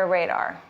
your radar?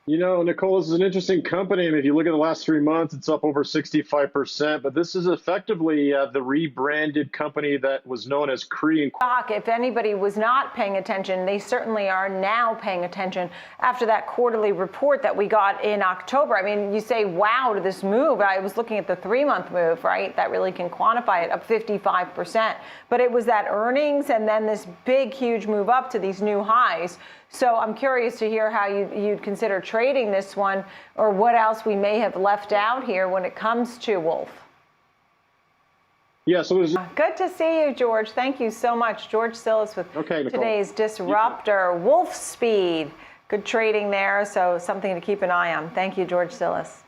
You know, Nicole, this is an interesting company. I mean, if you look at the last 3 months, it's up over 65%. But this is effectively the rebranded company that was known as Cree. If anybody was not paying attention, they certainly are now paying attention after that quarterly report that we got in October. I mean, you say, wow, to this move. I was looking at the 3-month move, right? That really can quantify it, up 55%. But it was that earnings and then this big, huge move up to these new highs. So I'm curious to hear how you'd consider trading this one, or what else we may have left out here when it comes to Wolf. Yeah, so it was good to see you, George. Thank you so much. George Sillis with today's Disruptor. Wolf Speed. Good trading there, so something to keep an eye on. Thank you, George Sillis.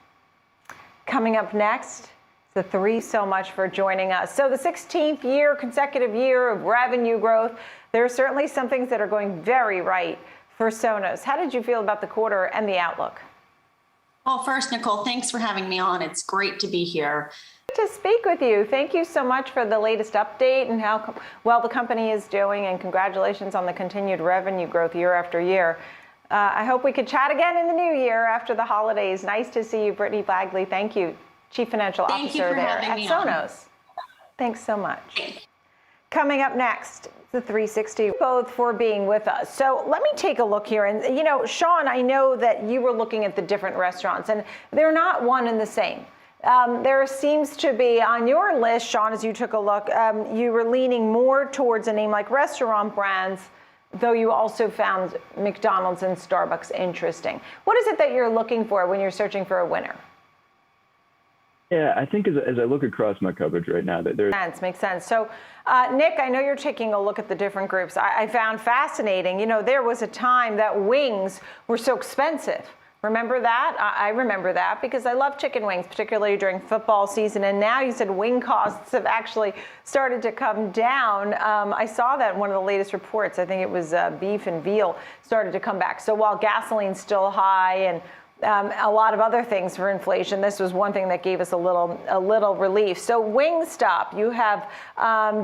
Coming up next, the three so much for joining us. So the 16th consecutive year of revenue growth. There are certainly some things that are going very right for Sonos. How did you feel about the quarter and the outlook? Well, first, Nicole, thanks for having me on. It's great to be here. Good to speak with you. Thank you so much for the latest update and how well the company is doing, and congratulations on the continued revenue growth year after year. I hope we could chat again in the new year after the holidays. Nice to see you, Brittany Bagley. Thank you, Chief Financial Officer there at Sonos. Thanks so much. Coming up next, the 360, both for being with us. So let me take a look here. And, you know, Sean, I know that you were looking at the different restaurants, and they're not one and the same. There seems to be, on your list, Sean, as you took a look, you were leaning more towards a name like Restaurant Brands, though you also found McDonald's and Starbucks interesting. What is it that you're looking for when you're searching for a winner? Yeah, I think as I look across my coverage right now, that there's makes sense. So, Nick, I know you're taking a look at the different groups. I found fascinating. You know, there was a time that wings were so expensive. Remember that? I remember that because I love chicken wings, particularly during football season. And now you said wing costs have actually started to come down. I saw that in one of the latest reports. I think it was beef and veal started to come back. So while gasoline's still high and a lot of other things for inflation, this was one thing that gave us a little relief. So Wingstop, you have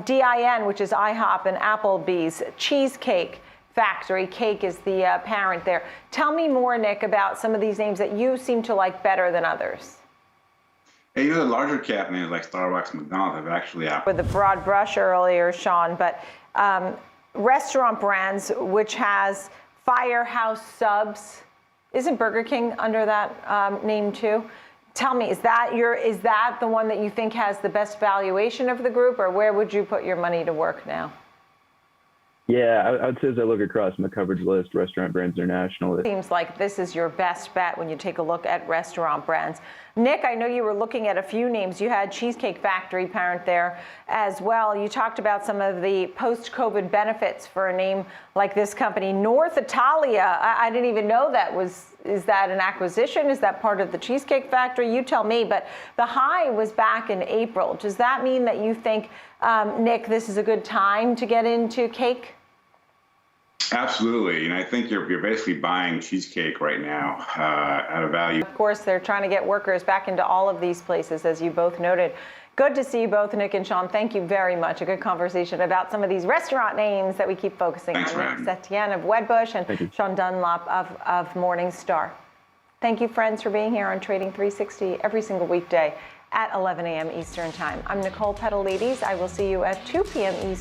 DIN, which is IHOP, and Applebee's. Cheesecake Factory, Cake is the parent there. Tell me more, Nick, about some of these names that you seem to like better than others. Hey, even the larger cap names like Starbucks and McDonald's have actually out. With a broad brush earlier, Sean, but Restaurant Brands, which has Firehouse Subs. Isn't Burger King under that name too? Tell me, is that the one that you think has the best valuation of the group, or where would you put your money to work now? Yeah, I would say as I look across my coverage list, Restaurant Brands International. It seems like this is your best bet when you take a look at Restaurant Brands. Nick, I know you were looking at a few names. You had Cheesecake Factory parent there as well. You talked about some of the post-COVID benefits for a name like this company. North Italia, I didn't even know that is that an acquisition? Is that part of the Cheesecake Factory? You tell me, but the high was back in April. Does that mean that you think, Nick, this is a good time to get into cake? Absolutely, and I think you're basically buying cheesecake right now at a value. Of course, they're trying to get workers back into all of these places, as you both noted. Good to see you both, Nick and Sean. Thank you very much. A good conversation about some of these restaurant names that we keep focusing on. Nick Setien of Wedbush and Sean Dunlop of Morningstar. Thank you, friends, for being here on Trading 360 every single weekday at 11 a.m. Eastern Time. I'm Nicole Petallides. I will see you at 2 p.m. Eastern.